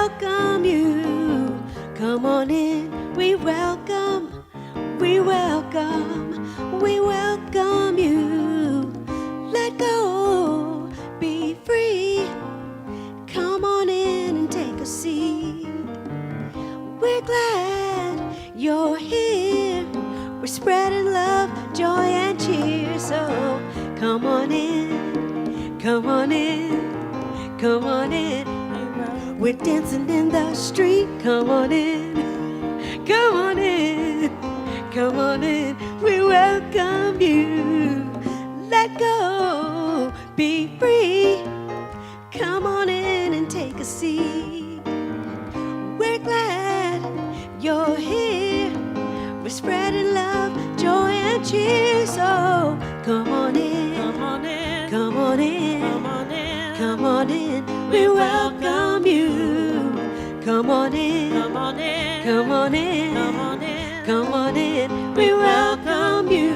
welcome you. Come on in, we welcome you. Let go, be free. Come on in and take a seat. We're glad you're here. We're spreading love, joy, and cheer. So come on in, come on in, come on in. We're dancing in the street. Come on in, come on in, come on in. We welcome you. Let go, be free. Come on in and take a seat. We're glad you're here. We're spreading love, joy, and cheer. So come on in, come on in, come on in, come on in, come on in. We welcome you. Come on in, come on in, come on in, come on in, come on in. We welcome you.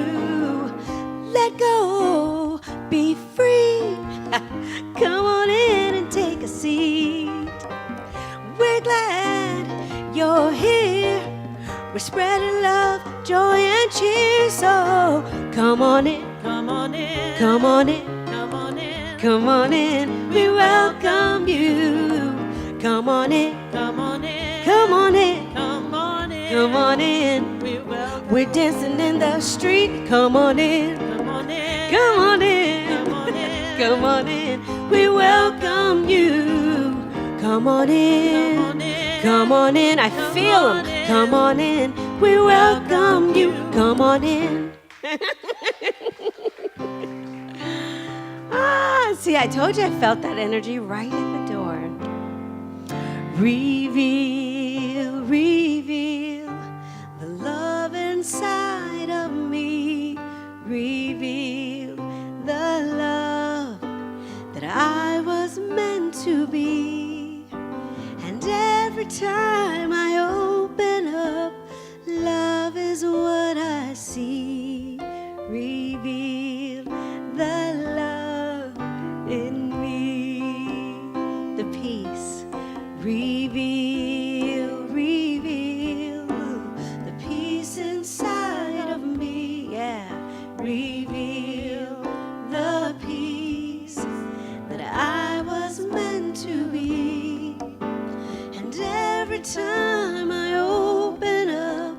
Let go, be free. Come on in and take a seat. We're glad you're here. We're spreading love, joy, and cheer. So come on in, come on in, come on in, come on in, come on in. We welcome you. Come on in, come on in, come on in, come on in, come on in. We're dancing in the street. Come on in, come on in, come on in, come on in, come on in. We welcome you. Come on in, come on in. I feel them. Come on in. We welcome you. Come on in. See, I told you I felt that energy right at the door. Reveal, reveal the love inside of me. Reveal the love that I was meant to be. And every time I open up, love is what I see. Reveal the love in me, the peace. Reveal, reveal the peace inside of me. Yeah, reveal the peace that I was meant to be. And every time I open up,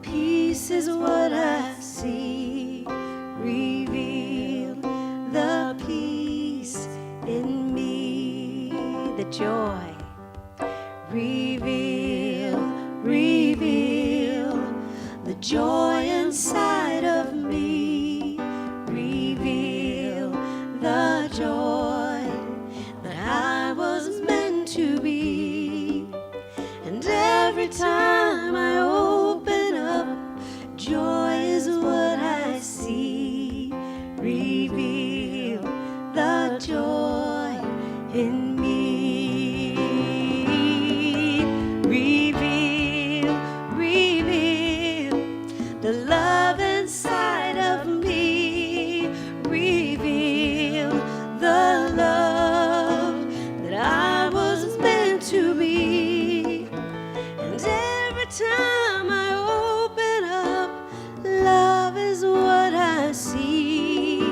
peace is what I see. Reveal the peace in me, the joy. Reveal, reveal the joy inside of me. Reveal the joy that I was meant to be. And every time I open up, joy is what I see. Reveal the joy in me. Reveal, reveal the love inside of me. Reveal the love that I was meant to be. And every time I open up, love is what I see.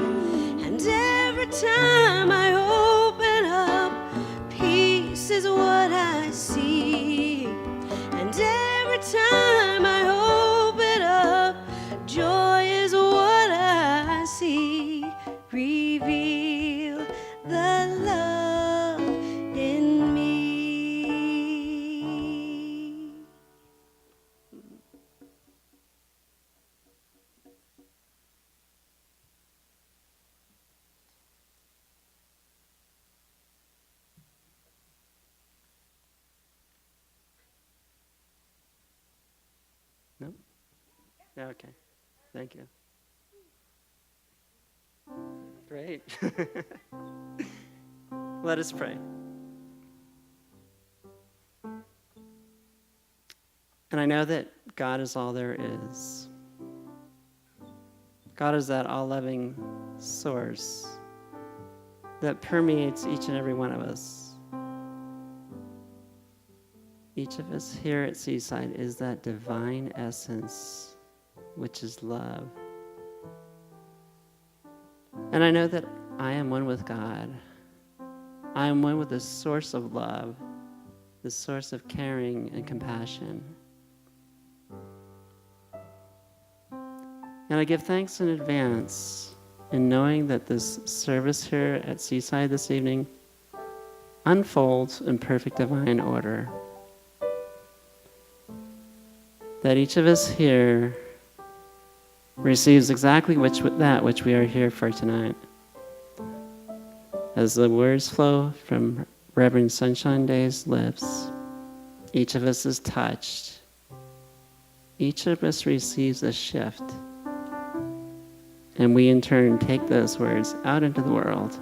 And every time I open up, peace is what I see. And every time I open up, joy is what I see. Reveal the love in me. No? Yeah, okay. Thank you. Great. Let us pray. And I know that God is all there is. God is that all-loving source that permeates each and every one of us. Each of us here at Seaside is that divine essence, which is love. And I know that I am one with God. I am one with the source of love, the source of caring and compassion. And I give thanks in advance in knowing that this service here at Seaside this evening unfolds in perfect divine order. That each of us here receives exactly that which we are here for tonight. As the words flow from Reverend Sunshine Daye's lips, each of us is touched. Each of us receives a shift. And we in turn take those words out into the world,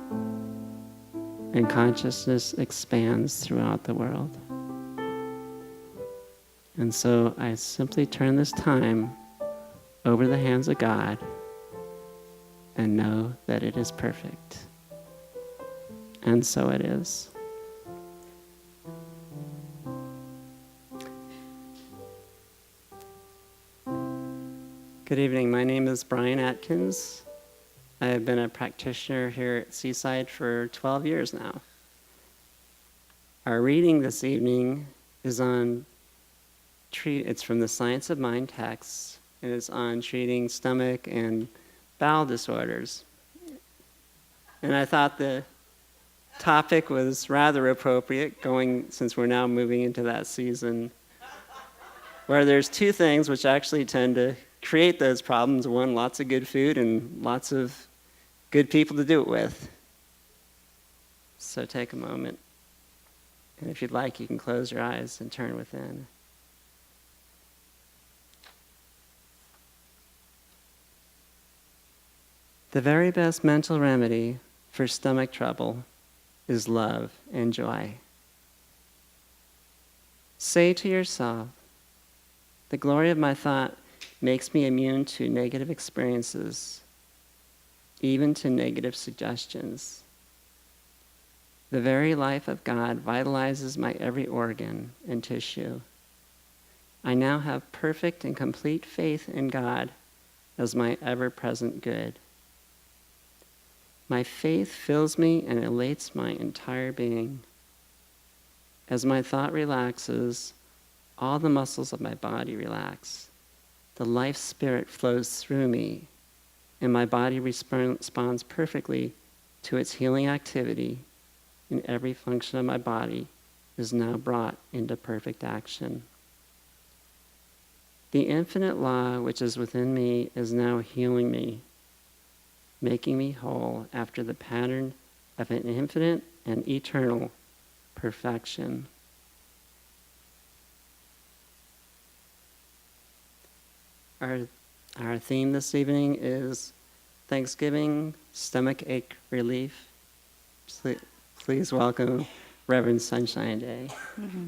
and consciousness expands throughout the world. And so I simply turn this time over the hands of God and know that it is perfect. And so it is. Good evening. My name is Brian Atkins. I have been a practitioner here at Seaside for 12 years now. Our reading this evening is it's from the Science of Mind text, and it's on treating stomach and bowel disorders. And I thought the topic was rather appropriate, since we're now moving into that season where there's two things which actually tend to create those problems. One, lots of good food and lots of good people to do it with. So take a moment, and if you'd like, you can close your eyes and turn within. The very best mental remedy for stomach trouble is love and joy. Say to yourself, the glory of my thought makes me immune to negative experiences, even to negative suggestions. The very life of God vitalizes my every organ and tissue. I now have perfect and complete faith in God as my ever-present good. My faith fills me and elates my entire being. As my thought relaxes, all the muscles of my body relax. The life spirit flows through me, and my body responds perfectly to its healing activity, and every function of my body is now brought into perfect action. The infinite law which is within me is now healing me, making me whole after the pattern of an infinite and eternal perfection. Our theme this evening is Thanksgiving, stomach ache relief. Please welcome Reverend Sunshine Daye. Mm-hmm.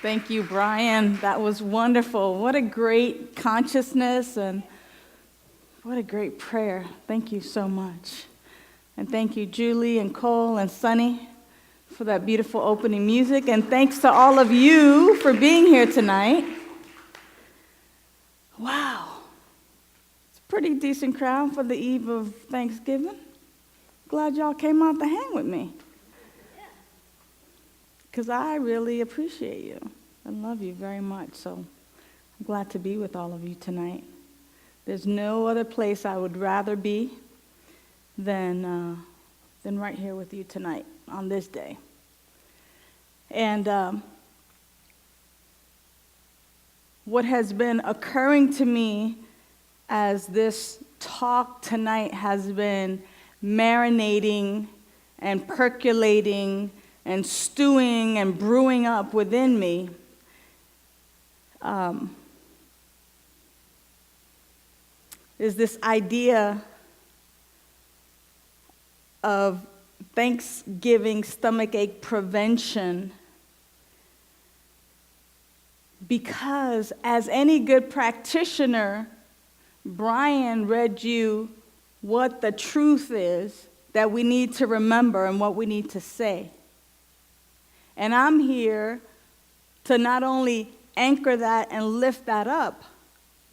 Thank you, Brian. That was wonderful. What a great consciousness and what a great prayer. Thank you so much. And thank you, Julie and Cole and Sunny, for that beautiful opening music. And thanks to all of you for being here tonight. Wow. It's a pretty decent crowd for the eve of Thanksgiving. Glad y'all came out to hang with me. Because I really appreciate you and love you very much. So I'm glad to be with all of you tonight. There's no other place I would rather be than right here with you tonight on this day. And what has been occurring to me as this talk tonight has been marinating and percolating and stewing and brewing up within me, is this idea of Thanksgiving stomachache prevention. Because as any good practitioner, Brian read you what the truth is that we need to remember and what we need to say. And I'm here to not only anchor that and lift that up,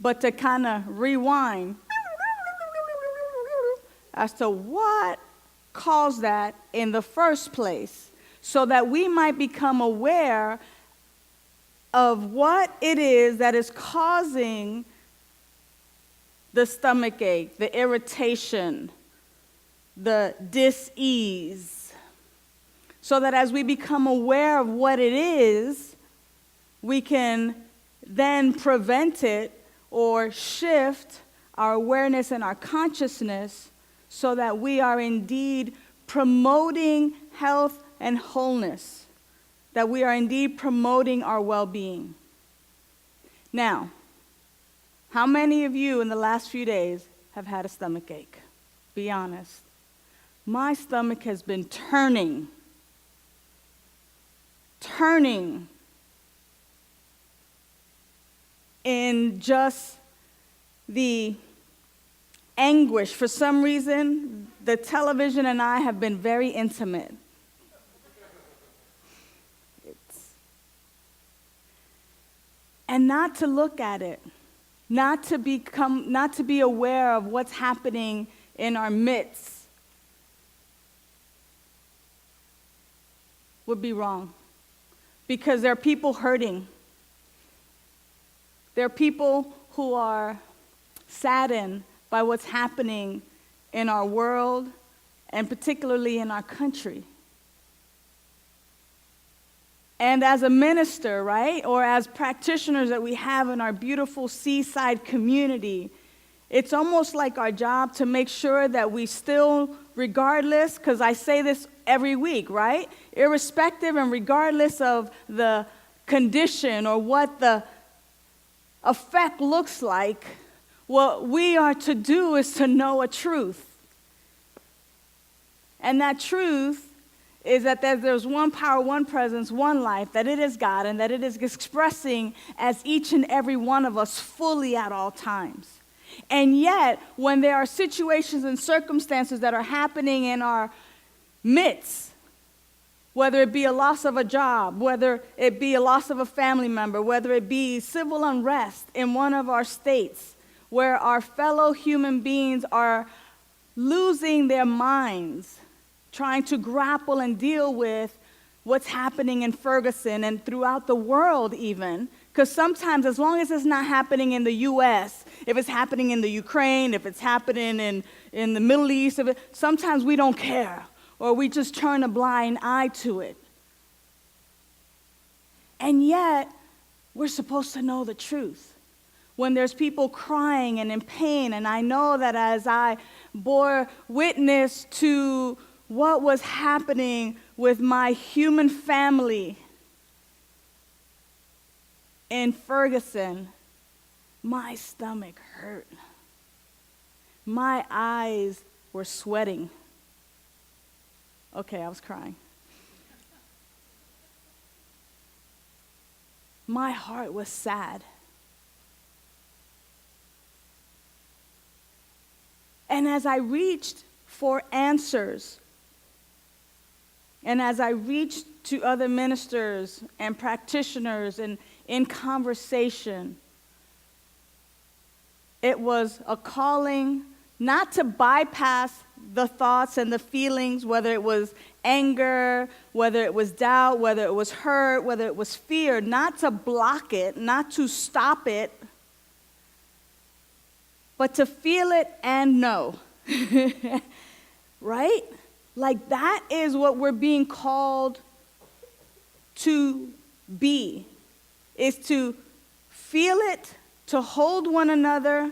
but to kind of rewind as to what caused that in the first place, so that we might become aware of what it is that is causing the stomach ache, the irritation, the dis-ease, so that as we become aware of what it is, we can then prevent it or shift our awareness and our consciousness so that we are indeed promoting health and wholeness, that we are indeed promoting our well-being. Now, how many of you in the last few days have had a stomach ache? Be honest. My stomach has been turning in just the anguish. For some reason, the television and I have been very intimate. And not to look at it, not to be aware of what's happening in our midst would be wrong. Because there are people hurting. There are people who are saddened by what's happening in our world and particularly in our country. And as a minister, right, or as practitioners that we have in our beautiful Seaside community, it's almost like our job to make sure that we still, regardless, because I say this every week, right? Irrespective and regardless of the condition or what the effect looks like, what we are to do is to know a truth. And that truth is that there's one power, one presence, one life, that it is God, and that it is expressing as each and every one of us fully at all times. And yet, when there are situations and circumstances that are happening in our midst, whether it be a loss of a job, whether it be a loss of a family member, whether it be civil unrest in one of our states, where our fellow human beings are losing their minds, trying to grapple and deal with what's happening in Ferguson and throughout the world even. Because sometimes, as long as it's not happening in the U.S., if it's happening in the Ukraine, if it's happening in the Middle East, sometimes we don't care, or we just turn a blind eye to it. And yet, we're supposed to know the truth. When there's people crying and in pain, and I know that as I bore witness to what was happening with my human family in Ferguson, my stomach hurt. My eyes were sweating. Okay, I was crying. My heart was sad. And as I reached for answers, and as I reached to other ministers and practitioners and in conversation, it was a calling not to bypass the thoughts and the feelings, whether it was anger, whether it was doubt, whether it was hurt, whether it was fear, not to block it, not to stop it, but to feel it and know. Right? Like that is what we're being called to be, is to feel it, to hold one another,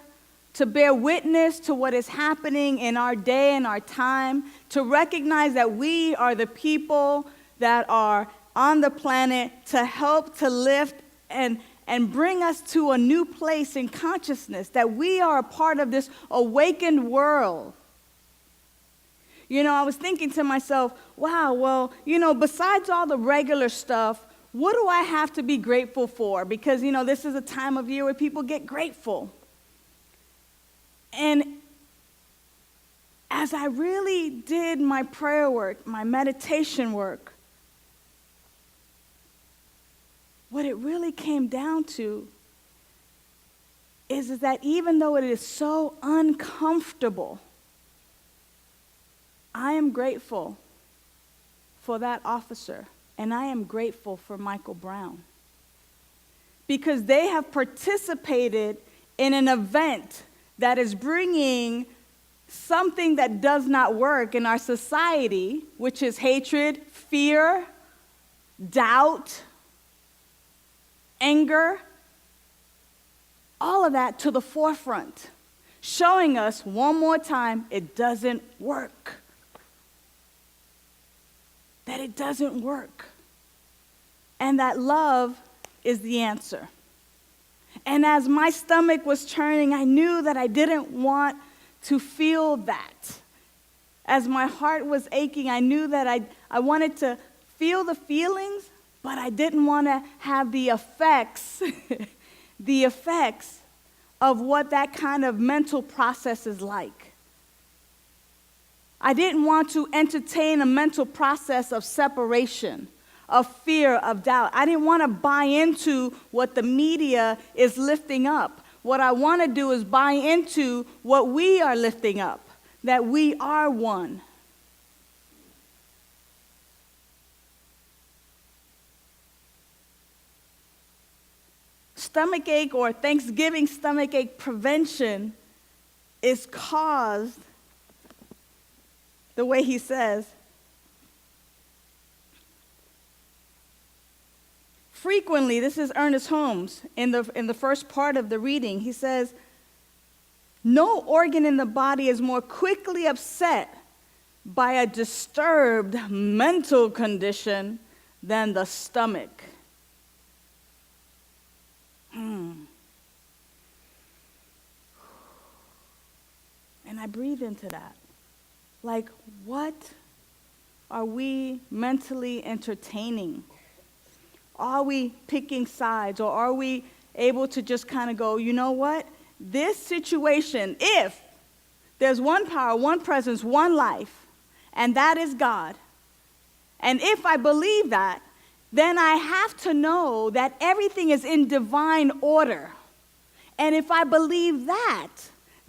to bear witness to what is happening in our day and our time, to recognize that we are the people that are on the planet to help to lift and bring us to a new place in consciousness, that we are a part of this awakened world. You know, I was thinking to myself, wow, well, you know, besides all the regular stuff, what do I have to be grateful for? Because, you know, this is a time of year where people get grateful. And as I really did my prayer work, my meditation work, what it really came down to is that even though it is so uncomfortable, I am grateful for that officer, and I am grateful for Michael Brown, because they have participated in an event that is bringing something that does not work in our society, which is hatred, fear, doubt, anger, all of that to the forefront, showing us one more time it doesn't work. That it doesn't work. And that love is the answer. And as my stomach was churning, I knew that I didn't want to feel that. As my heart was aching, I knew that I wanted to feel the feelings, but I didn't want to have the effects, the effects of what that kind of mental process is like. I didn't want to entertain a mental process of separation, of fear, of doubt. I didn't want to buy into what the media is lifting up. What I want to do is buy into what we are lifting up, that we are one. Stomachache or Thanksgiving stomachache prevention is caused, the way he says, frequently, this is Ernest Holmes in the first part of the reading. He says, no organ in the body is more quickly upset by a disturbed mental condition than the stomach. And I breathe into that. Like, what are we mentally entertaining? Are we picking sides, or are we able to just kind of go, you know what? This situation, if there's one power, one presence, one life, and that is God, and if I believe that, then I have to know that everything is in divine order. And if I believe that,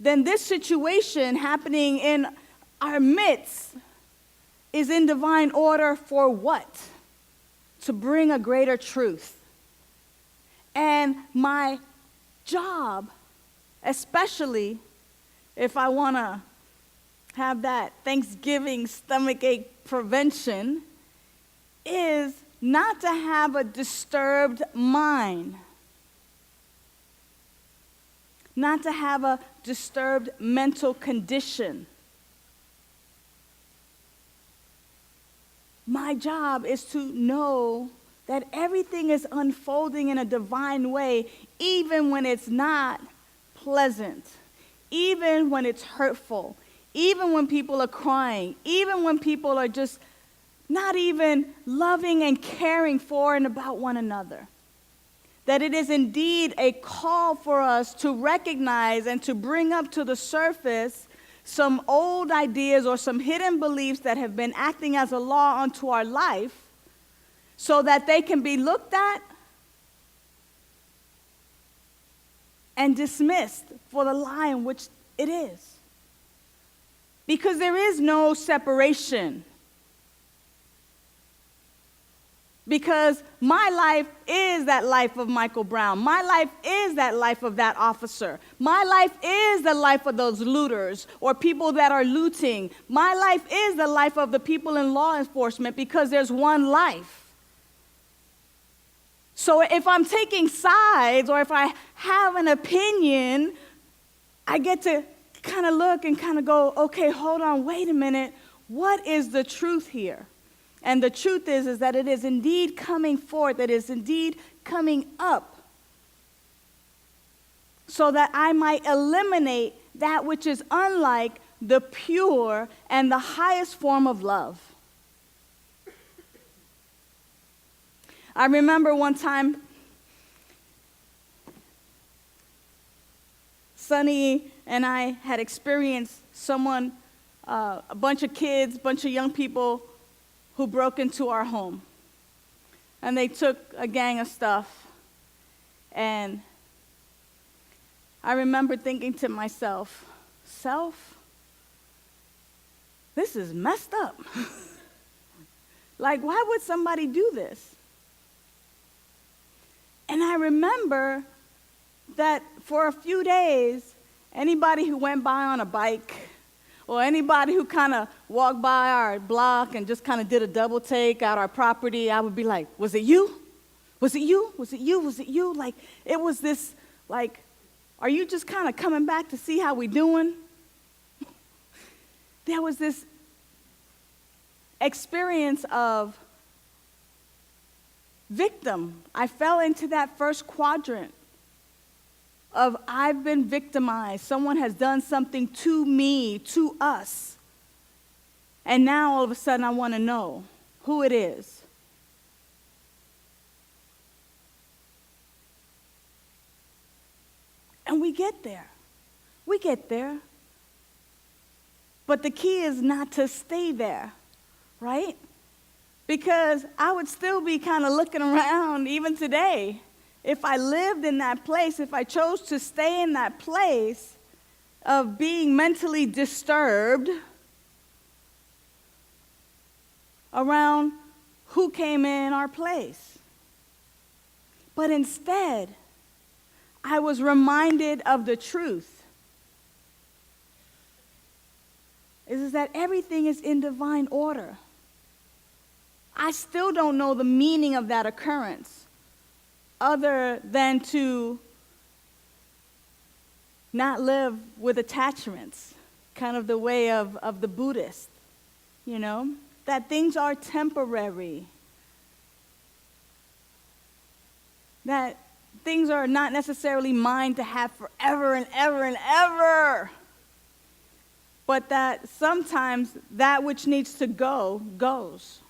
then this situation happening in our midst is in divine order for what? To bring a greater truth. And my job, especially if I want to have that Thanksgiving stomachache prevention, is not to have a disturbed mind, not to have a disturbed mental condition. My job is to know that everything is unfolding in a divine way, even when it's not pleasant, even when it's hurtful, even when people are crying, even when people are just not even loving and caring for and about one another. That it is indeed a call for us to recognize and to bring up to the surface some old ideas or some hidden beliefs that have been acting as a law unto our life, so that they can be looked at and dismissed for the lie in which it is. Because there is no separation. Because my life is that life of Michael Brown. My life is that life of that officer. My life is the life of those looters or people that are looting. My life is the life of the people in law enforcement, because there's one life. So if I'm taking sides, or if I have an opinion, I get to kind of look and kind of go, okay, hold on, wait a minute. What is the truth here? And the truth is that it is indeed coming forth, it is indeed coming up, so that I might eliminate that which is unlike the pure and the highest form of love. I remember one time, Sonny and I had experienced someone, a bunch of kids, a bunch of young people who broke into our home. and they took a gang of stuff. And I remember thinking to myself, this is messed up. Like, why would somebody do this? And I remember that for a few days, anybody who went by on a bike or anybody who kind of walked by our block and just kind of did a double take out our property, I would be like, was it you? Was it you? Was it you? Was it you? Like, it was this, like, are you just kind of coming back to see how we doing? There was this experience of victim. I fell into that first quadrant of I've been victimized. Someone has done something to me, to us. And now all of a sudden I want to know who it is. And we get there. We get there. But the key is not to stay there, right? Because I would still be kind of looking around even today. If I lived in that place, if I chose to stay in that place of being mentally disturbed around who came in our place. But instead, I was reminded of the truth. Is that everything is in divine order. I still don't know the meaning of that occurrence other than to not live with attachments, kind of the way of the Buddhist, you know, that things are temporary, that things are not necessarily mine to have forever and ever and ever, but that sometimes that which needs to go, goes.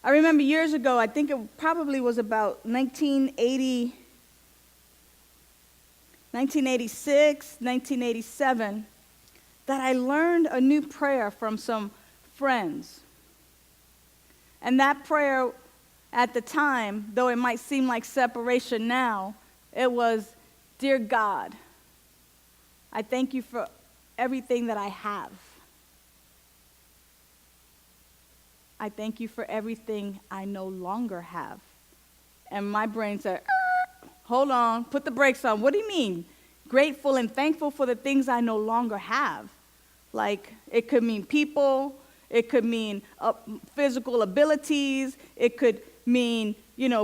I remember years ago, I think it probably was about 1986, 1987, that I learned a new prayer from some friends. And that prayer at the time, though it might seem like separation now, it was, "Dear God, I thank you for everything that I have. I thank you for everything I no longer have." And my brain said, hold on, put the brakes on. What do you mean? Grateful and thankful for the things I no longer have. Like, it could mean people, it could mean physical abilities, it could mean,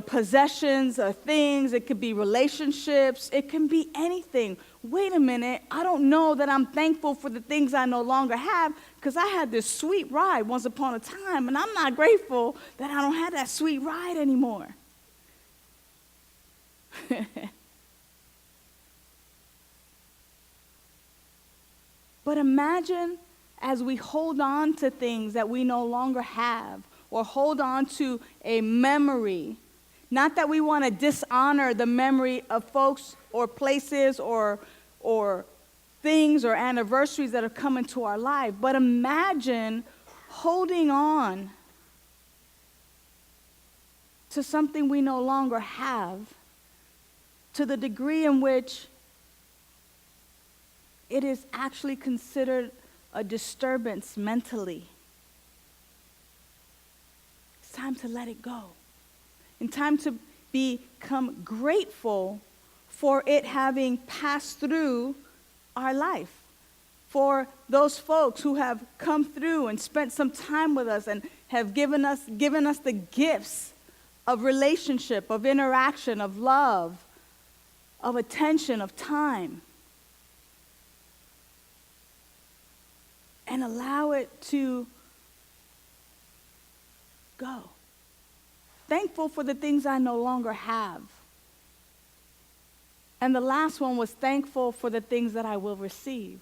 possessions or things, it could be relationships, it can be anything. Wait a minute, I don't know that I'm thankful for the things I no longer have because I had this sweet ride once upon a time, and I'm not grateful that I don't have that sweet ride anymore. But imagine as we hold on to things that we no longer have, or hold on to a memory, not that we want to dishonor the memory of folks or places or things or anniversaries that have come into our life, but imagine holding on to something we no longer have to the degree in which it is actually considered a disturbance mentally. It's time to let it go. And time to become grateful for it having passed through our life. For those folks who have come through and spent some time with us and have given us the gifts of relationship, of interaction, of love, of attention, of time. And allow it to go. Thankful for the things I no longer have. And the last one was thankful for the things that I will receive.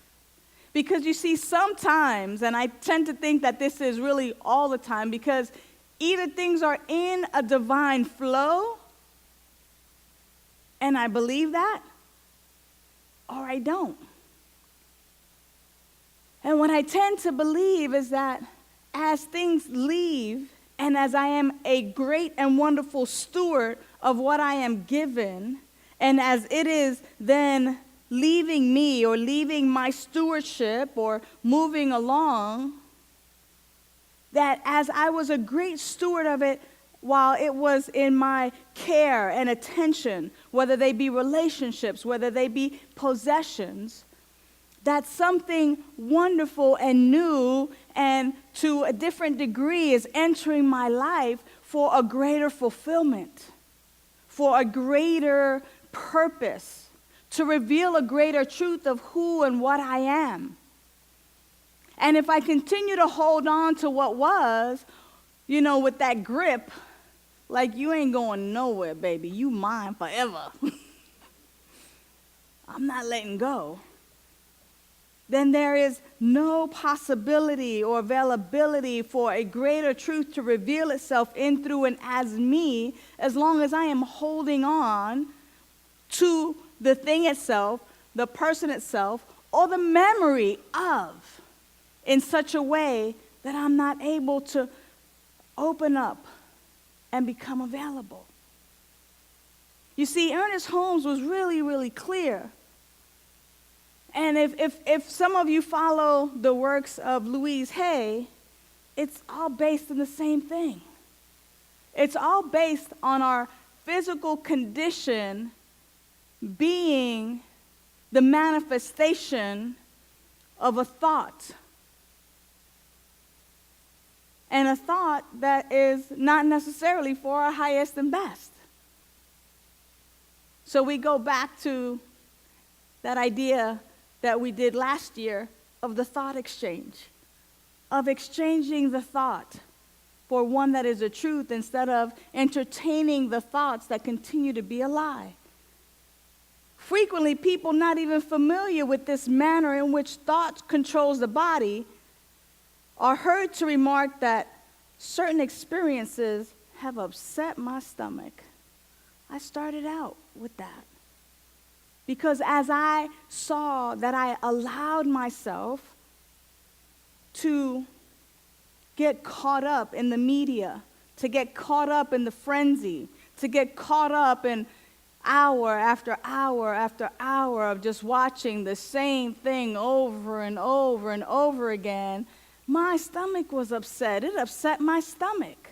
Because you see, sometimes, and I tend to think that this is really all the time, because either things are in a divine flow, and I believe that, or I don't. And what I tend to believe is that as things leave and as I am a great and wonderful steward of what I am given, and as it is then leaving me or leaving my stewardship or moving along, that as I was a great steward of it while it was in my care and attention, whether they be relationships, whether they be possessions, that something wonderful and new and to a different degree is entering my life for a greater fulfillment, for a greater purpose, to reveal a greater truth of who and what I am. And if I continue to hold on to what was, with that grip, like you ain't going nowhere, baby. You mine forever. I'm not letting go. Then there is no possibility or availability for a greater truth to reveal itself in, through, and as me, as long as I am holding on to the thing itself, the person itself, or the memory of, in such a way that I'm not able to open up and become available. You see, Ernest Holmes was really, really clear. And if some of you follow the works of Louise Hay, it's all based on the same thing. It's all based on our physical condition being the manifestation of a thought. And a thought that is not necessarily for our highest and best. So we go back to that idea that we did last year of the thought exchange, of exchanging the thought for one that is a truth instead of entertaining the thoughts that continue to be a lie. Frequently, people not even familiar with this manner in which thought controls the body are heard to remark that certain experiences have upset my stomach. I started out with that. Because as I saw that I allowed myself to get caught up in the media, to get caught up in the frenzy, to get caught up in hour after hour after hour of just watching the same thing over and over and over again, my stomach was upset. It upset my stomach.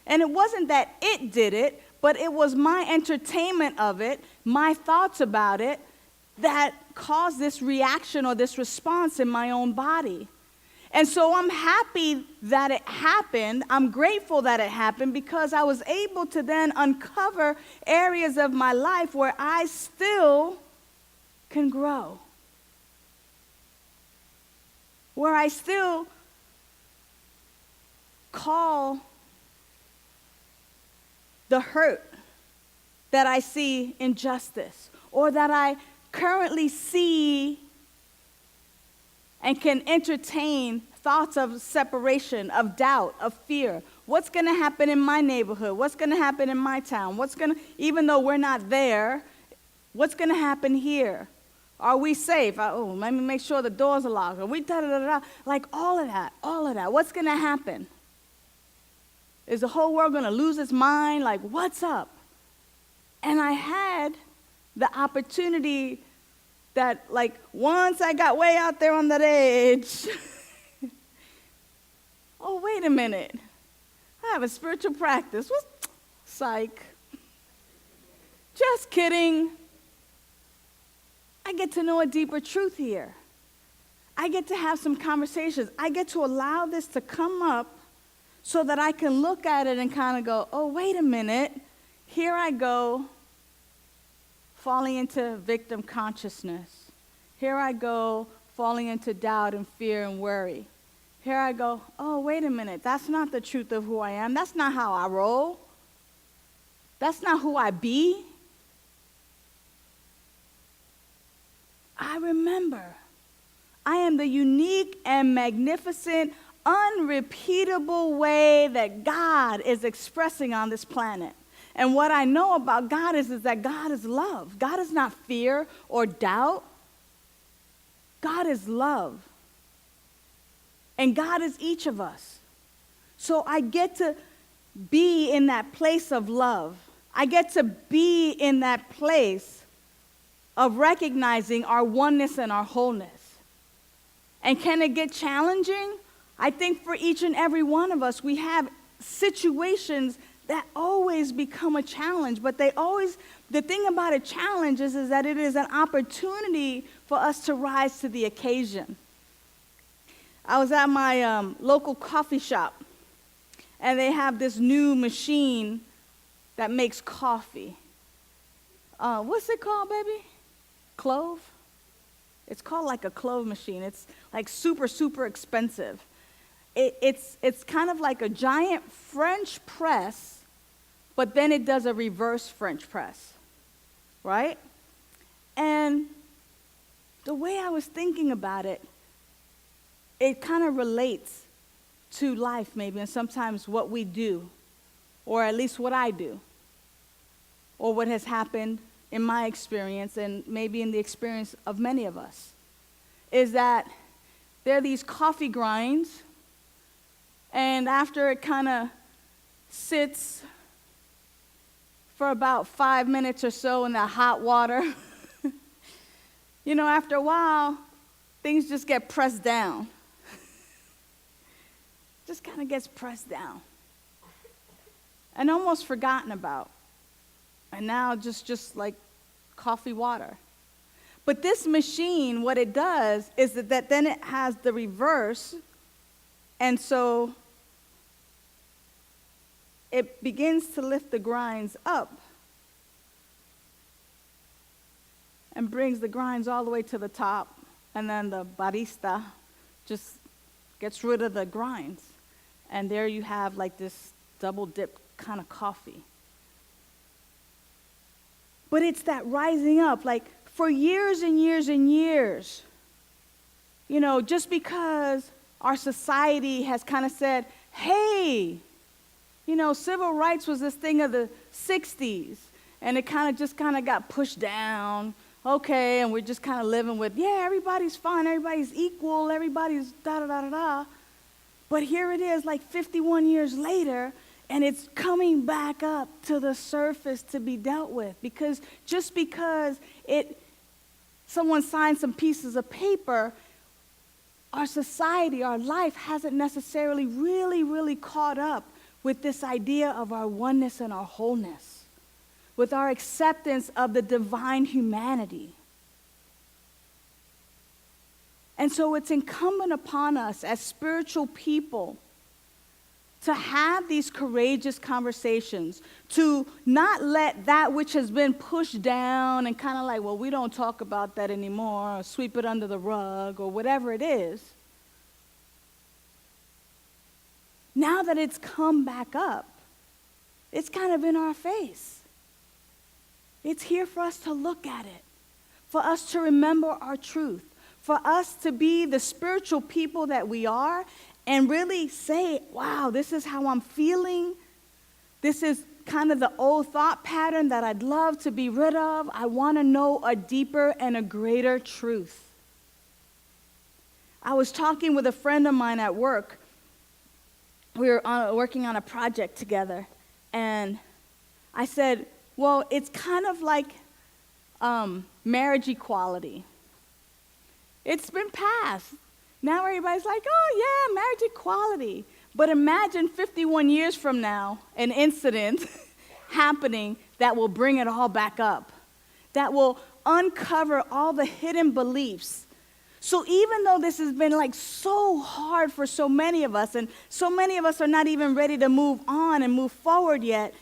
And it wasn't that it did it, but it was my entertainment of it, my thoughts about it, that caused this reaction or this response in my own body. And so I'm happy that it happened. I'm grateful that it happened because I was able to then uncover areas of my life where I still can grow, where I still call the hurt that I see injustice, or that I currently see and can entertain thoughts of separation, of doubt, of fear. What's going to happen in my neighborhood? What's going to happen in my town? Even though we're not there, what's going to happen here? Are we safe? Let me make sure the doors are locked. Are we da-da-da-da? Like all of that. What's going to happen? Is the whole world going to lose its mind? Like, what's up? And I had the opportunity that, like, once I got way out there on that edge, oh, wait a minute. I have a spiritual practice. What? Psych. Just kidding. I get to know a deeper truth here. I get to have some conversations. I get to allow this to come up so that I can look at it and kind of go, oh, wait a minute. Here I go, falling into victim consciousness. Here I go, falling into doubt and fear and worry. Here I go, oh, wait a minute. That's not the truth of who I am. That's not how I roll. That's not who I be. I remember I am the unique and magnificent, unrepeatable way that God is expressing on this planet. And what I know about God is that God is love. God is not fear or doubt. God is love. And God is each of us. So I get to be in that place of love. I get to be in that place of recognizing our oneness and our wholeness. And can it get challenging? I think for each and every one of us, we have situations that always become a challenge, but the thing about a challenge is that it is an opportunity for us to rise to the occasion. I was at my local coffee shop, and they have this new machine that makes coffee. What's it called, baby? Clove? It's called like a clove machine. It's like super, super expensive. It's kind of like a giant French press, but then it does a reverse French press, right? And the way I was thinking about it, it kind of relates to life maybe, and sometimes what we do, or at least what I do, or what has happened in my experience and maybe in the experience of many of us, is that there are these coffee grinds, and after it kind of sits for about 5 minutes or so in that hot water, after a while, things just get pressed down. Just kind of gets pressed down and almost forgotten about. And now just like coffee water. But this machine, what it does is that then it has the reverse, and so it begins to lift the grinds up and brings the grinds all the way to the top, and then the barista just gets rid of the grinds. And there you have like this double dip kind of coffee. But it's that rising up, like for years and years and years, just because our society has kind of said, hey, civil rights was this thing of the 60s, and it kind of got pushed down. Okay, and we're just kind of living with, everybody's fine, everybody's equal, everybody's da-da-da-da-da. But here it is, like 51 years later, and it's coming back up to the surface to be dealt with. Because just because someone signed some pieces of paper, our society, our life hasn't necessarily really, really caught up with this idea of our oneness and our wholeness, with our acceptance of the divine humanity. And so it's incumbent upon us as spiritual people to have these courageous conversations, to not let that which has been pushed down and kind of like, well, we don't talk about that anymore, or sweep it under the rug, or whatever it is. Now that it's come back up, it's kind of in our face. It's here for us to look at it, for us to remember our truth, for us to be the spiritual people that we are and really say, wow, this is how I'm feeling. This is kind of the old thought pattern that I'd love to be rid of. I want to know a deeper and a greater truth. I was talking with a friend of mine at work. We were working on a project together, and I said, well, it's kind of like marriage equality. It's been passed. Now everybody's like, oh yeah, marriage equality. But imagine 51 years from now, an incident happening that will bring it all back up, that will uncover all the hidden beliefs. So even though this has been like so hard for so many of us, and so many of us are not even ready to move on and move forward yet,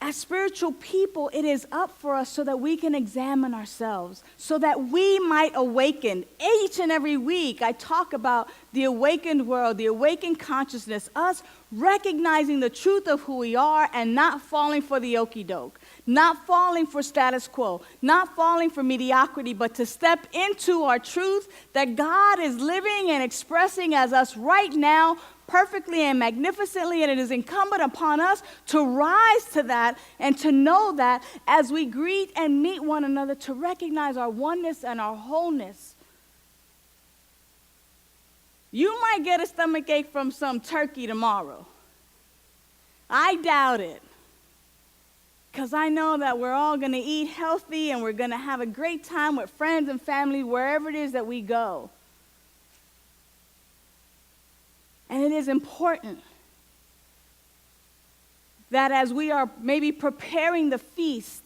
as spiritual people, it is up for us so that we can examine ourselves, so that we might awaken. Each and every week, I talk about the awakened world, the awakened consciousness, us recognizing the truth of who we are and not falling for the okie doke, not falling for status quo, not falling for mediocrity, but to step into our truth that God is living and expressing as us right now, perfectly and magnificently, and it is incumbent upon us to rise to that and to know that as we greet and meet one another, to recognize our oneness and our wholeness. You might get a stomachache from some turkey tomorrow. I doubt it. Because I know that we're all going to eat healthy and we're going to have a great time with friends and family wherever it is that we go. And it is important that as we are maybe preparing the feast,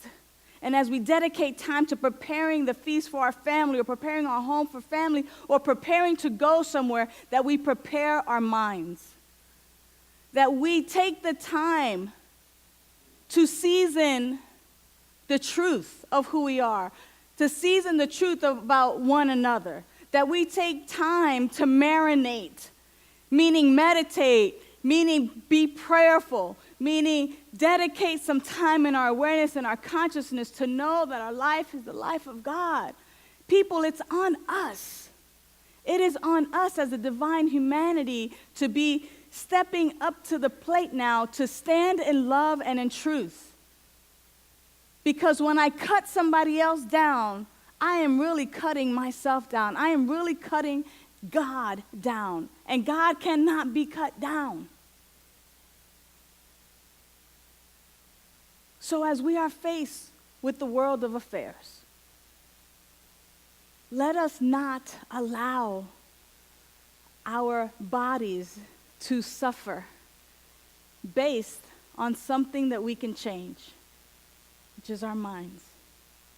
and as we dedicate time to preparing the feast for our family, or preparing our home for family, or preparing to go somewhere, that we prepare our minds. That we take the time to season the truth of who we are, to season the truth about one another, that we take time to marinate, meaning meditate, meaning be prayerful, meaning dedicate some time in our awareness and our consciousness to know that our life is the life of God. People, it's on us. It is on us as a divine humanity to be stepping up to the plate now to stand in love and in truth. Because when I cut somebody else down, I am really cutting myself down. I am really cutting God down. And God cannot be cut down. So as we are faced with the world of affairs, let us not allow our bodies to suffer based on something that we can change, which is our minds,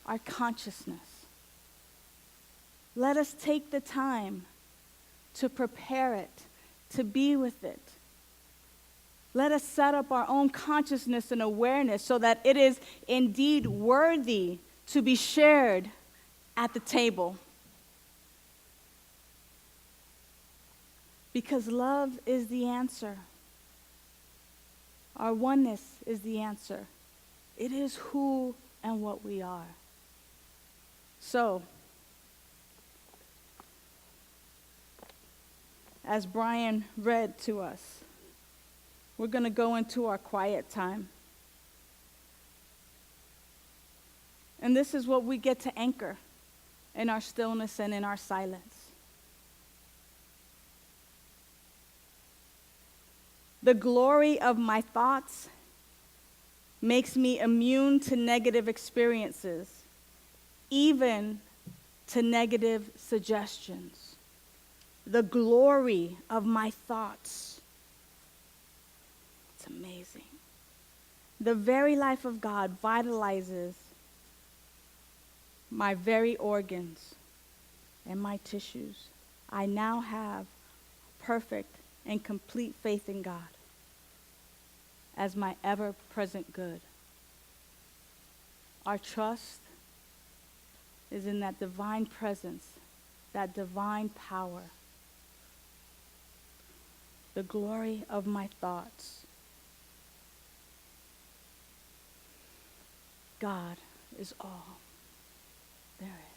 our consciousness. Let us take the time to prepare it, to be with it. Let us set up our own consciousness and awareness so that it is indeed worthy to be shared at the table. Because love is the answer. Our oneness is the answer. It is who and what we are. So, as Brian read to us, we're going to go into our quiet time. And this is what we get to anchor in our stillness and in our silence. The glory of my thoughts makes me immune to negative experiences, even to negative suggestions. The glory of my thoughts. It's amazing. The very life of God vitalizes my very organs and my tissues. I now have perfect and complete faith in God as my ever-present good. Our trust is in that divine presence, that divine power. The glory of my thoughts. God is all there is.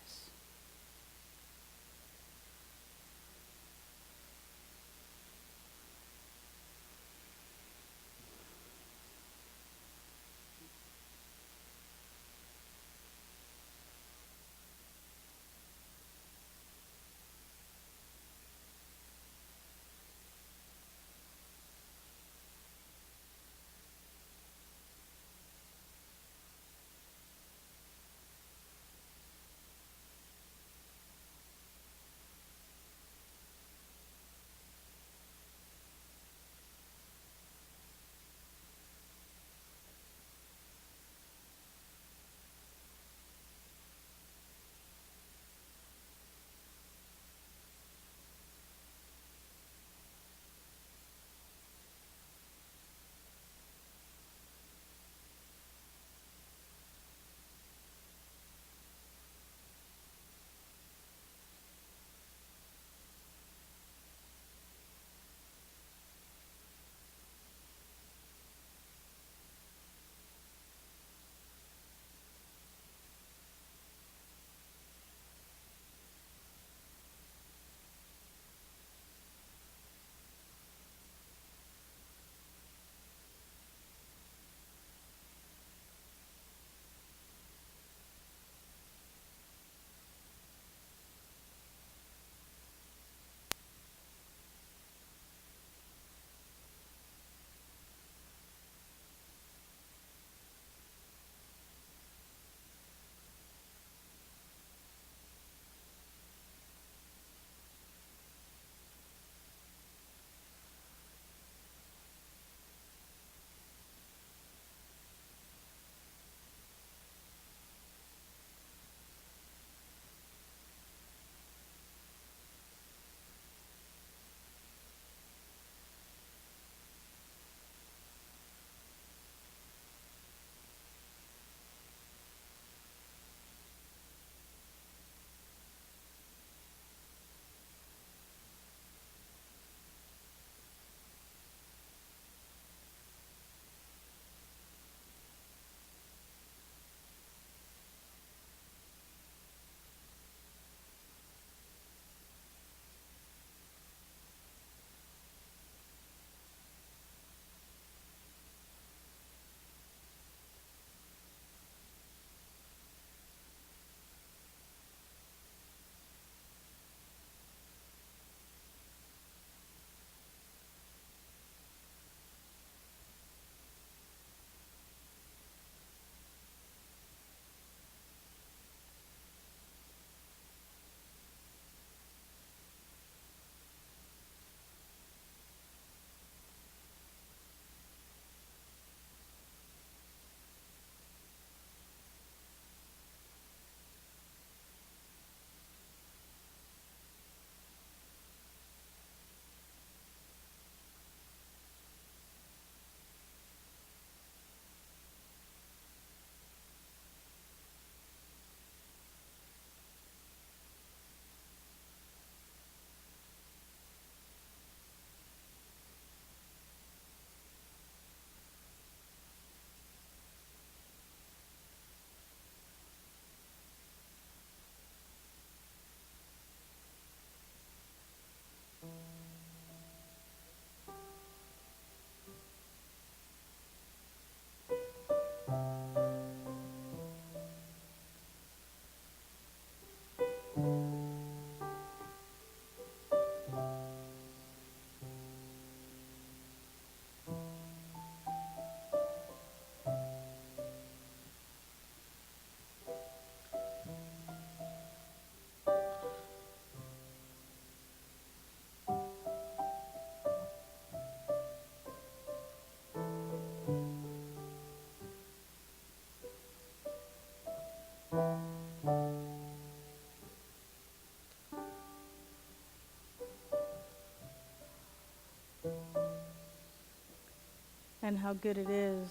and how good it is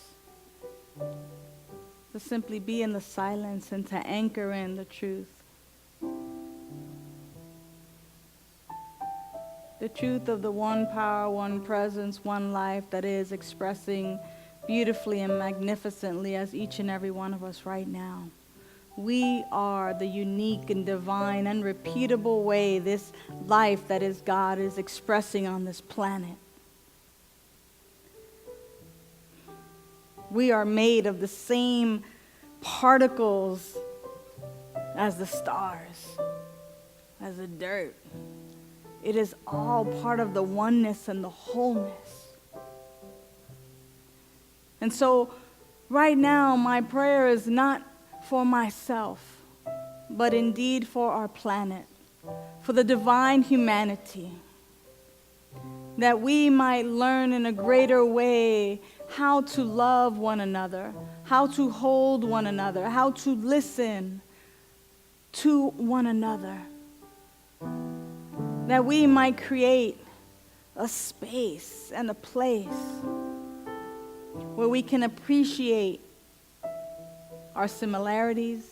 to simply be in the silence and to anchor in the truth. The truth of the one power, one presence, one life that is expressing beautifully and magnificently as each and every one of us right now. We are the unique and divine, unrepeatable way this life that is God is expressing on this planet. We are made of the same particles as the stars, as the dirt. It is all part of the oneness and the wholeness. And so right now, my prayer is not for myself, but indeed for our planet, for the divine humanity, that we might learn in a greater way how to love one another, how to hold one another, how to listen to one another, that we might create a space and a place where we can appreciate our similarities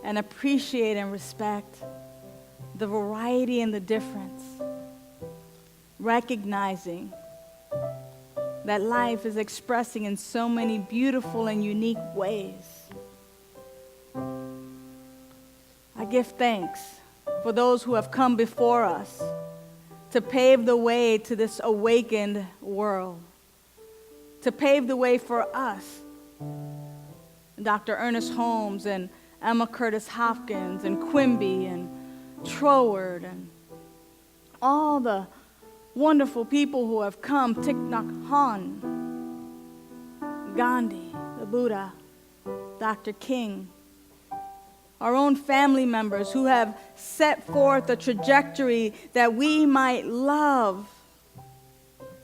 and appreciate and respect the variety and the difference, recognizing that life is expressing in so many beautiful and unique ways. I give thanks for those who have come before us to pave the way to this awakened world, to pave the way for us. Dr. Ernest Holmes and Emma Curtis Hopkins and Quimby and Troward and all the wonderful people who have come, Thich Nhat Hanh, Gandhi, the Buddha, Dr. King, our own family members who have set forth a trajectory that we might love,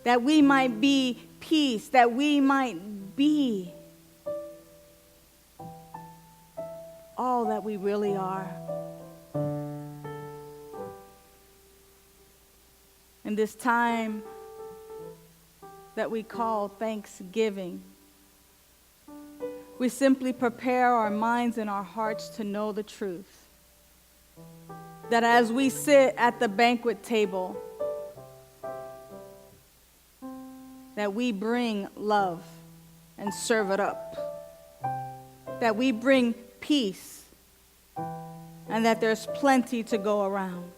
that we might be peace, that we might be all that we really are. In this time that we call Thanksgiving, we simply prepare our minds and our hearts to know the truth. That as we sit at the banquet table, that we bring love and serve it up. That we bring peace and that there's plenty to go around.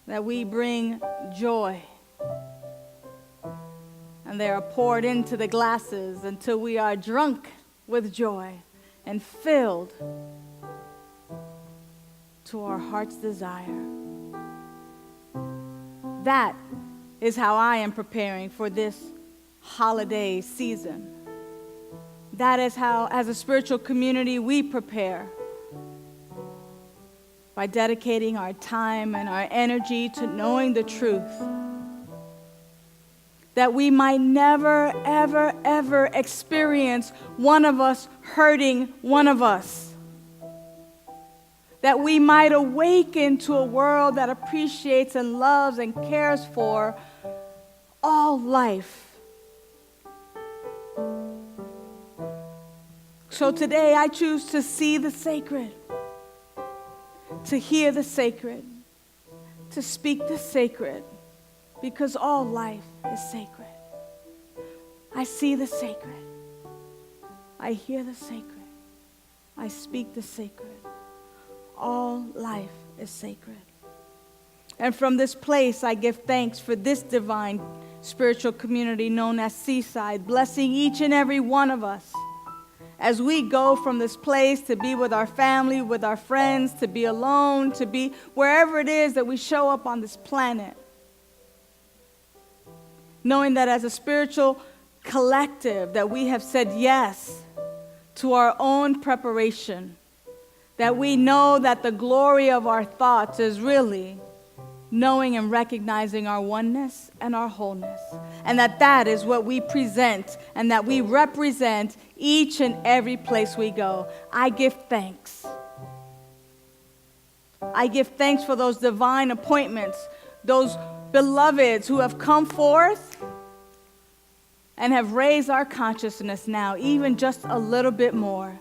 That we bring joy and they are poured into the glasses until we are drunk with joy and filled to our heart's desire. That is how I am preparing for this holiday season. That is how, as a spiritual community, we prepare by dedicating our time and our energy to knowing the truth, that we might never, ever, ever experience one of us hurting one of us, that we might awaken to a world that appreciates and loves and cares for all life. So today I choose to see the sacred, to hear the sacred, to speak the sacred, because all life is sacred. I see the sacred. I hear the sacred. I speak the sacred. All life is sacred. And from this place, I give thanks for this divine spiritual community known as Seaside, blessing each and every one of us as we go from this place to be with our family, with our friends, to be alone, to be wherever it is that we show up on this planet. Knowing that as a spiritual collective that we have said yes to our own preparation, that we know that the glory of our thoughts is really knowing and recognizing our oneness and our wholeness, and that is what we present and that we represent each and every place we go. I give thanks. I give thanks for those divine appointments, those beloveds who have come forth and have raised our consciousness now even just a little bit more.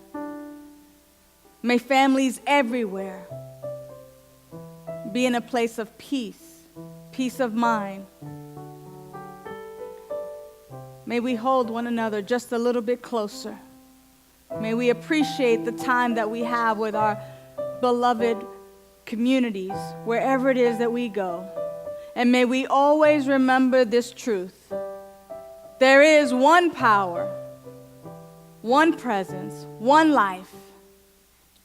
May families everywhere be in a place of peace, peace of mind. May we hold one another just a little bit closer. May we appreciate the time that we have with our beloved communities, wherever it is that we go. And may we always remember this truth. There is one power, one presence, one life.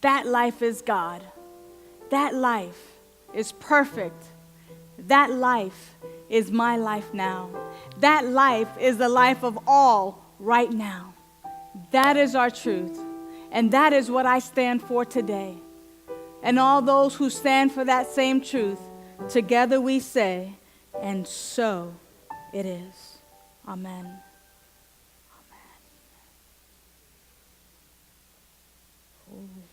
That life is God. That life is perfect. That life is my life now. That life is the life of all right now. That is our truth. And that is what I stand for today. And all those who stand for that same truth, together we say, and so it is. Amen. Amen.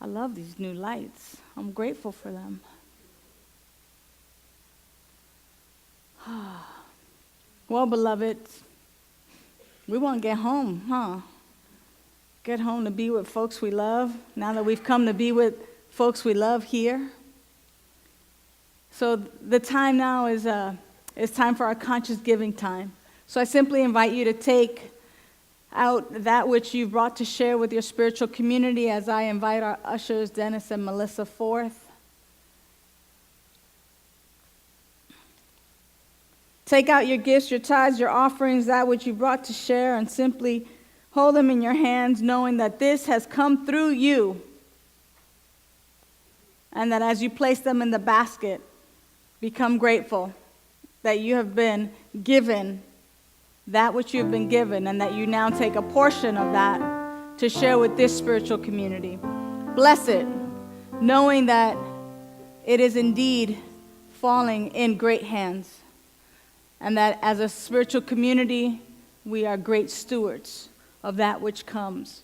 I love these new lights. I'm grateful for them. Well, beloved, we want to get home, huh? Get home to be with folks we love, now that we've come to be with folks we love here. So the time now is time for our conscious giving time. So I simply invite you to take out that which you've brought to share with your spiritual community as I invite our ushers, Dennis and Melissa, forth. Take out your gifts, your tithes, your offerings, that which you brought to share, and simply hold them in your hands, knowing that this has come through you. And that as you place them in the basket, become grateful that you have been given that which you have been given, and that you now take a portion of that to share with this spiritual community. Bless it, knowing that it is indeed falling in great hands. And that as a spiritual community, we are great stewards of that which comes,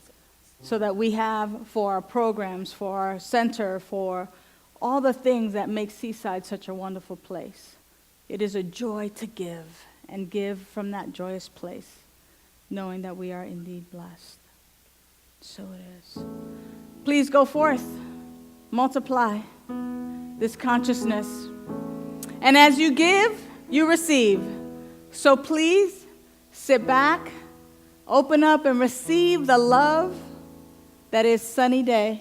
so that we have for our programs, for our center, for all the things that make Seaside such a wonderful place. It is a joy to give, and give from that joyous place, knowing that we are indeed blessed. So it is. Please go forth, multiply this consciousness. And as you give, you receive. So please sit back, open up, and receive the love that is Sunny Daye.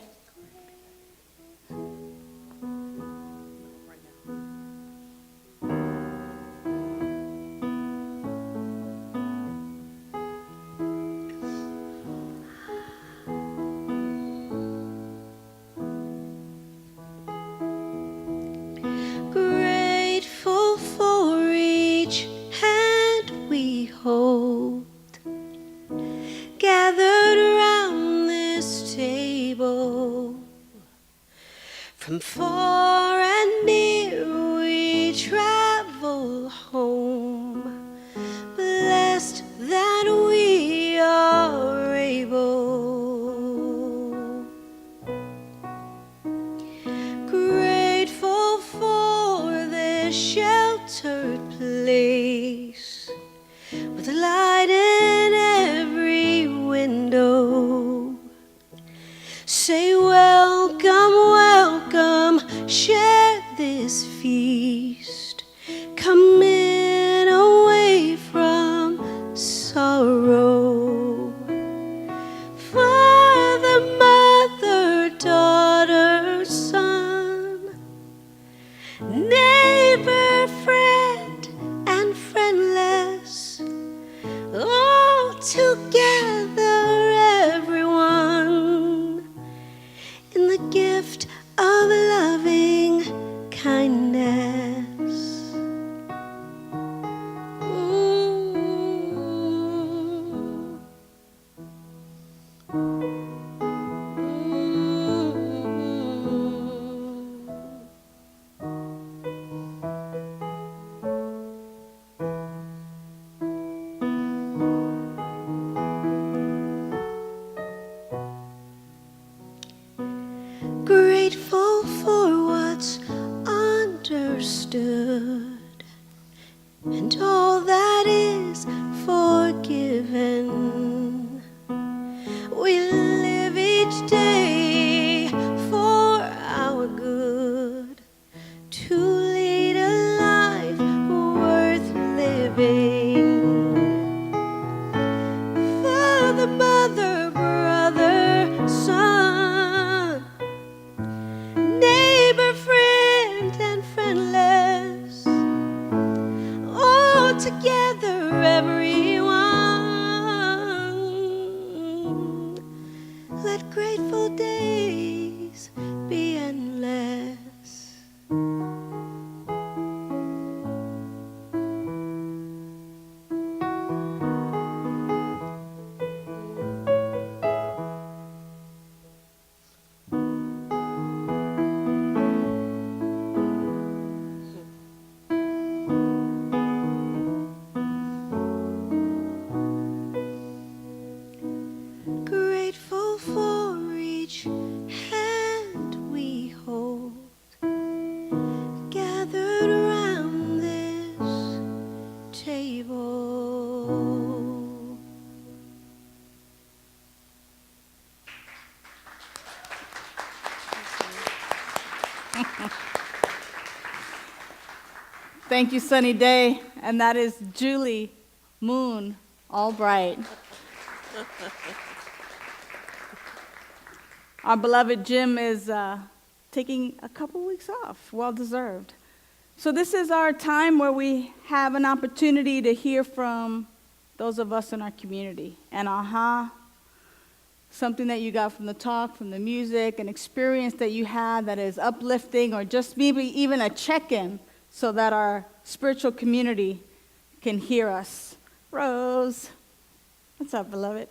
Grateful for each hand we hold, gathered around this table. From far and near we travel home, blessed that we are able. Grateful for this sheltered place, with a light in every window. Say welcome, welcome, share this feast. Come in away from sorrow. Father, mother, daughter, son, neighbor, friend, and friendless, all together, everyone, in the gift of loving kindness. Grateful for what's understood and all that is forgiven. We live each day for our good, to lead a life worth living. Father, mother, brother, son, neighbor, friend, and friendless, all together, everyone. Let grateful days be endless. Grateful for each hand we hold, gathered around this table. Thank you, Sunny Day. And that is Julie Moon Albright. Our beloved Jim is taking a couple weeks off, well deserved. So this is our time where we have an opportunity to hear from those of us in our community. And something that you got from the talk, from the music, an experience that you had that is uplifting, or just maybe even a check-in so that our spiritual community can hear us. Rose, what's up, beloved?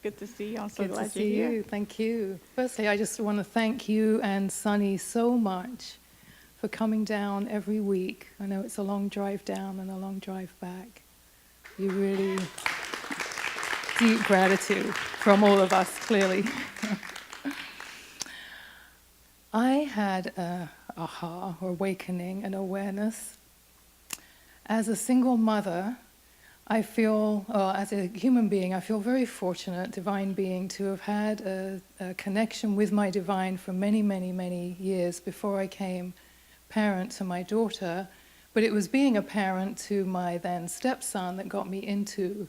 Good to see you. I'm so Good glad to you're see here. you. Thank you. Firstly, I just want to thank you and Sunny so much for coming down every week. I know it's a long drive down and a long drive back. You really, deep gratitude from all of us, clearly. I had a aha, or awakening, an awareness. As a single mother, I feel, as a human being, I feel very fortunate, divine being, to have had a connection with my divine for many, many, many years before I came parent to my daughter. But it was being a parent to my then stepson that got me into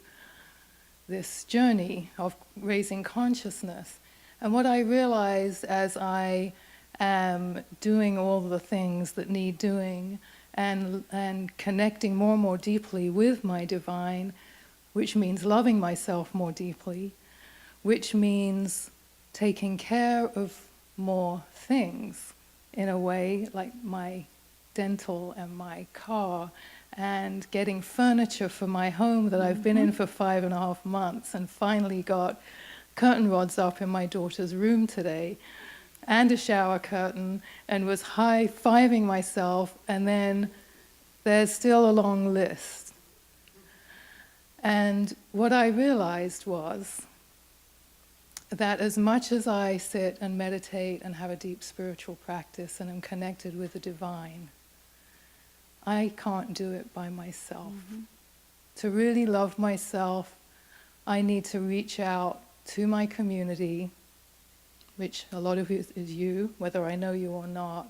this journey of raising consciousness. And what I realized as I am doing all the things that need doing, and connecting more and more deeply with my divine, which means loving myself more deeply, which means taking care of more things in a way, like my dental and my car, and getting furniture for my home that I've been in for 5.5 months, and finally got curtain rods up in my daughter's room today, and a shower curtain, and was high-fiving myself, and then there's still a long list. And what I realized was that as much as I sit and meditate and have a deep spiritual practice and am connected with the divine, I can't do it by myself. To really love myself, I need to reach out to my community, which a lot of it is you, whether I know you or not,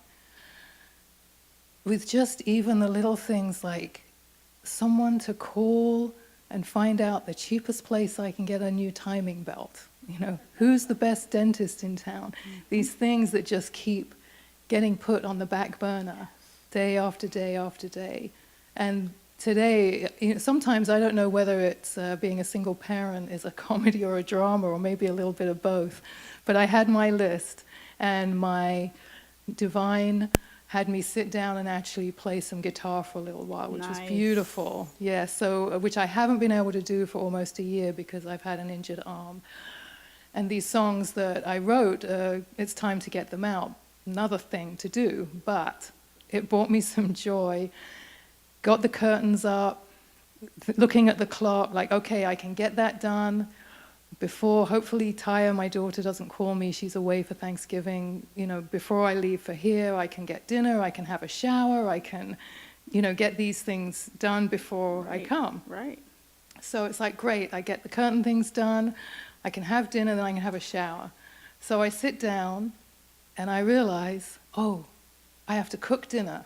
with just even the little things like someone to call and find out the cheapest place I can get a new timing belt. You know, who's the best dentist in town? These things that just keep getting put on the back burner day after day after day. And today, sometimes I don't know whether it's being a single parent is a comedy or a drama or maybe a little bit of both. But I had my list, and my divine had me sit down and actually play some guitar for a little while, which was beautiful. Yeah, so which I haven't been able to do for almost a year because I've had an injured arm. And these songs that I wrote, it's time to get them out. Another thing to do, but it brought me some joy. Got the curtains up, looking at the clock, like, okay, I can get that done before, hopefully, Daye, my daughter, doesn't call me. She's away for Thanksgiving. You know, before I leave for here, I can get dinner, I can have a shower, I can get these things done before I come. Right. So it's like, great, I get the curtain things done, I can have dinner, then I can have a shower. So I sit down and I realize, oh, I have to cook dinner.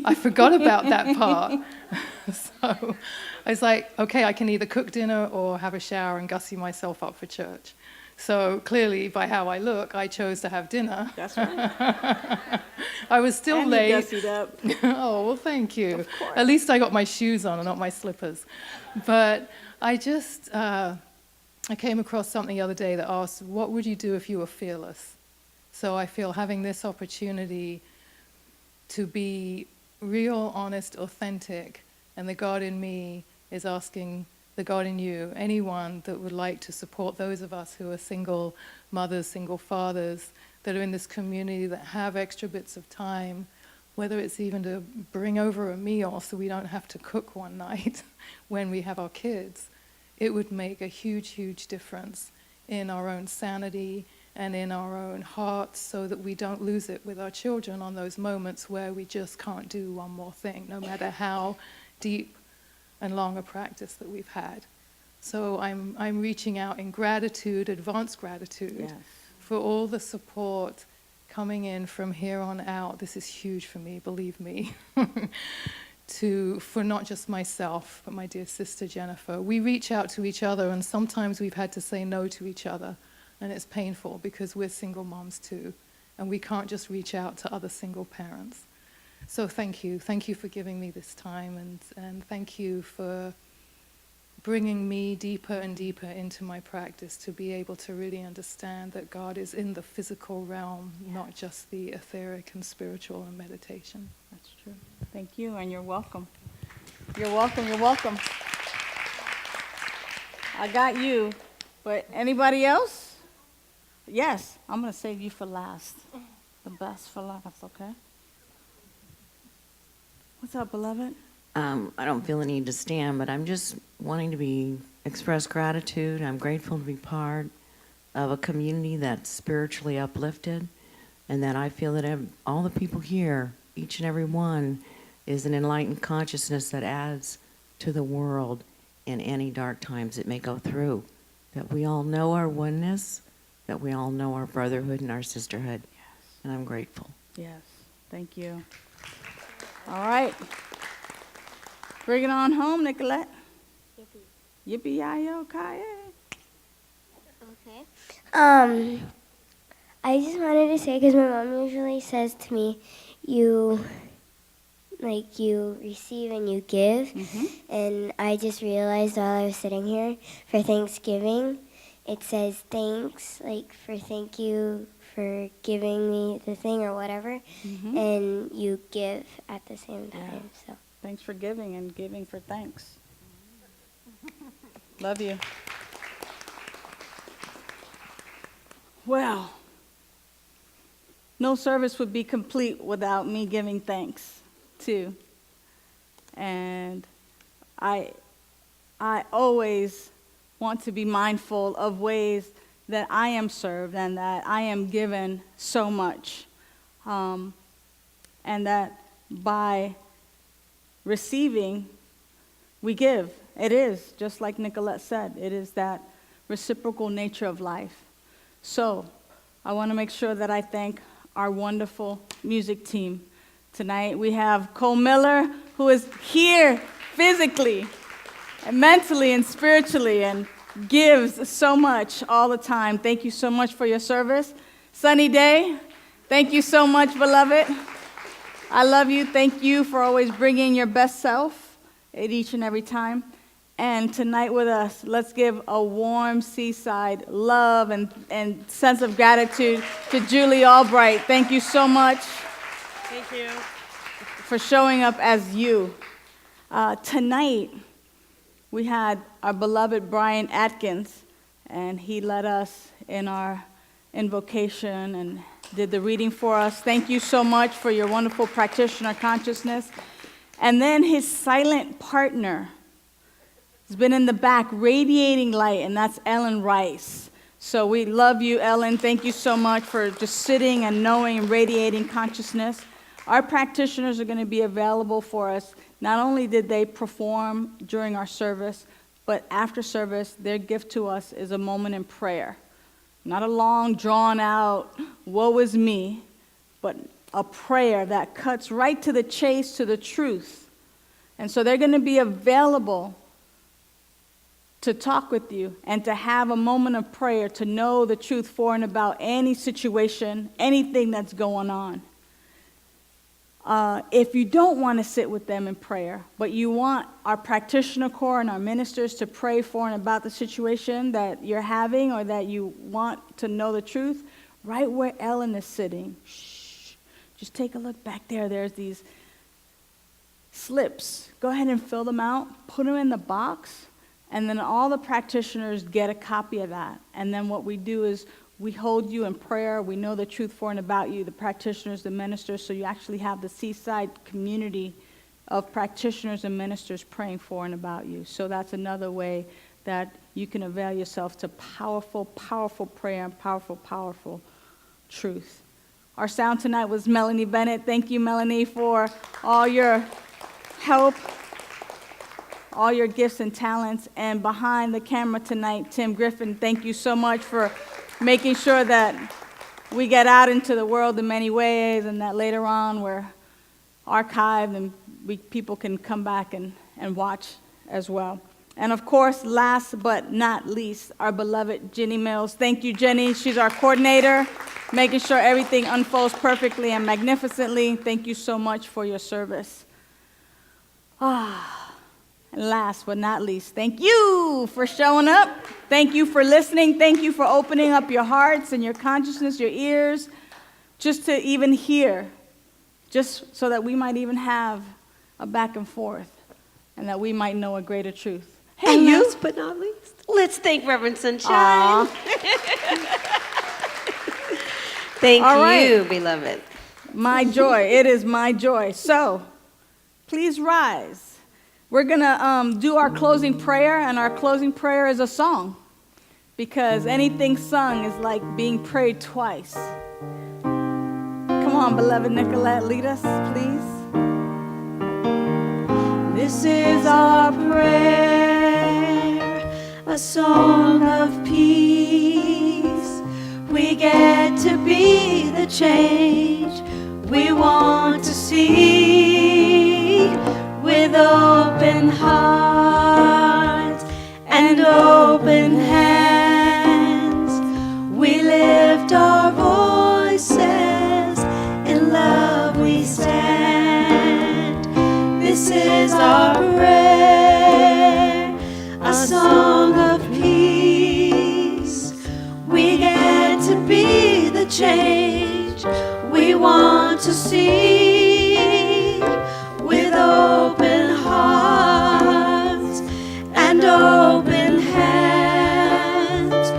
I forgot about that part. So I was like, okay, I can either cook dinner or have a shower and gussy myself up for church. So clearly, by how I look, I chose to have dinner. That's right. I was still And late. you gussied up. Oh, well, thank you. Of course. At least I got my shoes on and not my slippers. But I just, I came across something the other day that asked, what would you do if you were fearless? So I feel having this opportunity to be real, honest, authentic, and the God in me is asking the God in you, anyone that would like to support those of us who are single mothers, single fathers, that are in this community that have extra bits of time, whether it's even to bring over a meal so we don't have to cook one night when we have our kids, it would make a huge, huge difference in our own sanity and in our own hearts, so that we don't lose it with our children on those moments where we just can't do one more thing, no matter how deep and long a practice that we've had. So I'm reaching out in gratitude, advanced gratitude, Yes. for all the support coming in from here on out. This is huge for me, believe me. For not just myself, but my dear sister Jennifer. We reach out to each other, and sometimes we've had to say no to each other. And it's painful because we're single moms too, and we can't just reach out to other single parents. So thank you. Thank you for giving me this time, and thank you for bringing me deeper and deeper into my practice to be able to really understand that God is in the physical realm, not just the etheric and spiritual and meditation. That's true. Thank you, and you're welcome. You're welcome, you're welcome. I got you, but anybody else? Yes, I'm going to save you for last. The best for last, okay? What's up, beloved? I don't feel the need to stand, but I'm just wanting to express gratitude. I'm grateful to be part of a community that's spiritually uplifted, and that I feel that all the people here, each and every one, is an enlightened consciousness that adds to the world in any dark times it may go through. That we all know our oneness, that we all know our brotherhood and our sisterhood. Yes. And I'm grateful. Yes, thank you. All right. Bring it on home, Nicolette. Yippee. Yippee-yi-yo, Kaye. Okay. I just wanted to say, because my mom usually says to me, you receive and you give. Mm-hmm. And I just realized while I was sitting here for Thanksgiving, it says thanks, thank you for giving me the thing or whatever. Mm-hmm. And you give at the same time. So Thanks for giving and giving for thanks. Love you. Well, no service would be complete without me giving thanks, too. And I always want to be mindful of ways that I am served and that I am given so much. And that by receiving, we give. It is, just like Nicolette said, it is that reciprocal nature of life. So I want to make sure that I thank our wonderful music team. Tonight we have Cole Miller, who is here physically and mentally and spiritually and gives so much all the time. Thank you so much for your service. Sunny Daye, thank you so much, beloved. I love you. Thank you for always bringing your best self at each and every time. And tonight with us, let's give a warm Seaside love and sense of gratitude to Julie Albright. Thank you so much. Thank you. For showing up as you. Tonight, we had our beloved Brian Atkins, and he led us in our invocation and did the reading for us. Thank you so much for your wonderful practitioner consciousness. And then his silent partner has been in the back radiating light, and that's Ellen Rice. So we love you, Ellen. Thank you so much for just sitting and knowing and radiating consciousness. Our practitioners are going to be available for us. Not only did they perform during our service, but after service, their gift to us is a moment in prayer. Not a long, drawn-out, woe is me, but a prayer that cuts right to the chase, to the truth. And so they're going to be available to talk with you and to have a moment of prayer, to know the truth for and about any situation, anything that's going on. If you don't want to sit with them in prayer, but you want our practitioner corps and our ministers to pray for and about the situation that you're having or that you want to know the truth, right where Ellen is sitting, shh, just take a look back there. There's these slips. Go ahead and fill them out, put them in the box, and then all the practitioners get a copy of that. And then what we do is we hold you in prayer. We know the truth for and about you, the practitioners, the ministers, so you actually have the Seaside community of practitioners and ministers praying for and about you. So that's another way that you can avail yourself to powerful, powerful prayer and powerful, powerful truth. Our sound tonight was Melanie Bennett. Thank you, Melanie, for all your help, all your gifts and talents. And behind the camera tonight, Tim Griffin, thank you so much for making sure that we get out into the world in many ways and that later on we're archived and people can come back and watch as well. And of course, last but not least, our beloved Jenny Mills. Thank you, Jenny. She's our coordinator, making sure everything unfolds perfectly and magnificently. Thank you so much for your service. And last but not least, thank you for showing up. Thank you for listening. Thank you for opening up your hearts and your consciousness, your ears, just to even hear, just so that we might even have a back and forth and that we might know a greater truth. Hey, And you. last but not least, let's thank Reverend Sunshine. Aw. Thank All you, right. beloved. My joy. It is my joy. So, please rise. We're going to do our closing prayer, and our closing prayer is a song, because anything sung is like being prayed twice. Come on, beloved Nicolette, lead us, please. This is our prayer, a song of peace. We get to be the change we want to see, with open hearts and open hands. We lift our voices, in love we stand. This is our prayer, a song of peace. We get to be the change we want to see, with open hearts and open hands.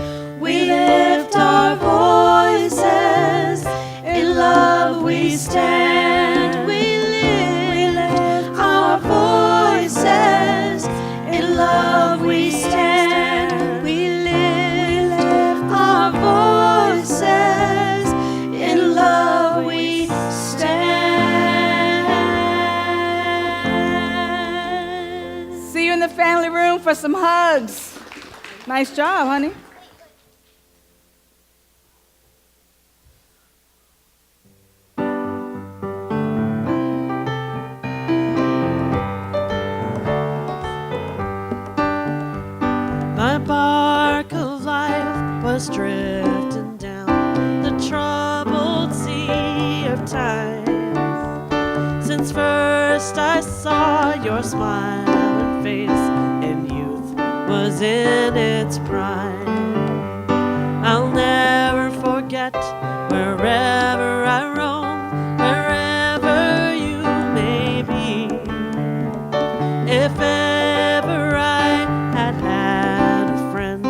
We lift our voices, in love we stand. We lift our voices, in love we stand. We lift our voices, in love we stand. See you in the family room for some hugs. Nice job, honey. My bark of life was drifting down the troubled sea of time. Since first I saw your smiling face, and youth was in its prime. I'll never forget wherever I roam, wherever you may be. If ever I had had a friend,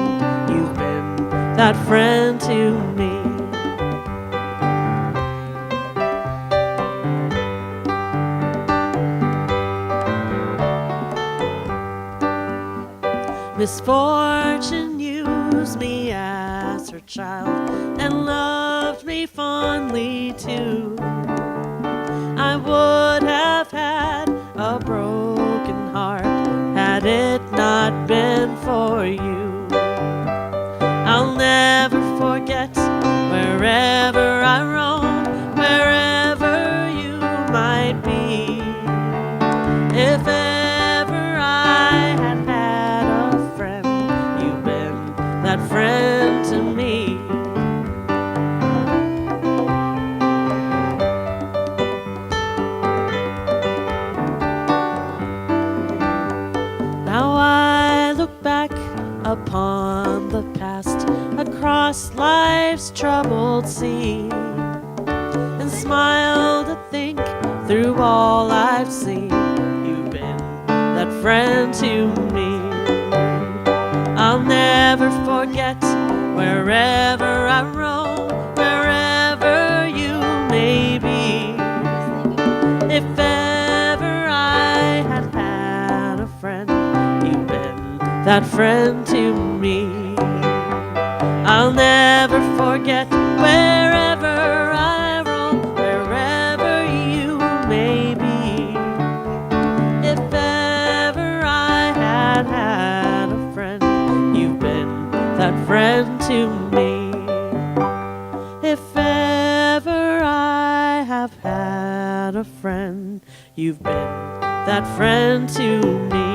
you've been that friend to me. Misfortune used me as her child and loved me fondly too. I would have had a broken heart had it not been for you. I'll never forget wherever I roam, wherever you might be. If ever I had had a friend, you've been that friend to me. Now I look back upon the past, across life's troubled sea, and smile to think through all I've seen, you've been that friend to me. I'll never forget wherever I roam, wherever you may be. If ever I had had a friend, you've been that friend to me. I'll never forget wherever I roam, wherever you may be. If ever I had had a friend, you've been that friend to me. If ever I have had a friend, you've been that friend to me.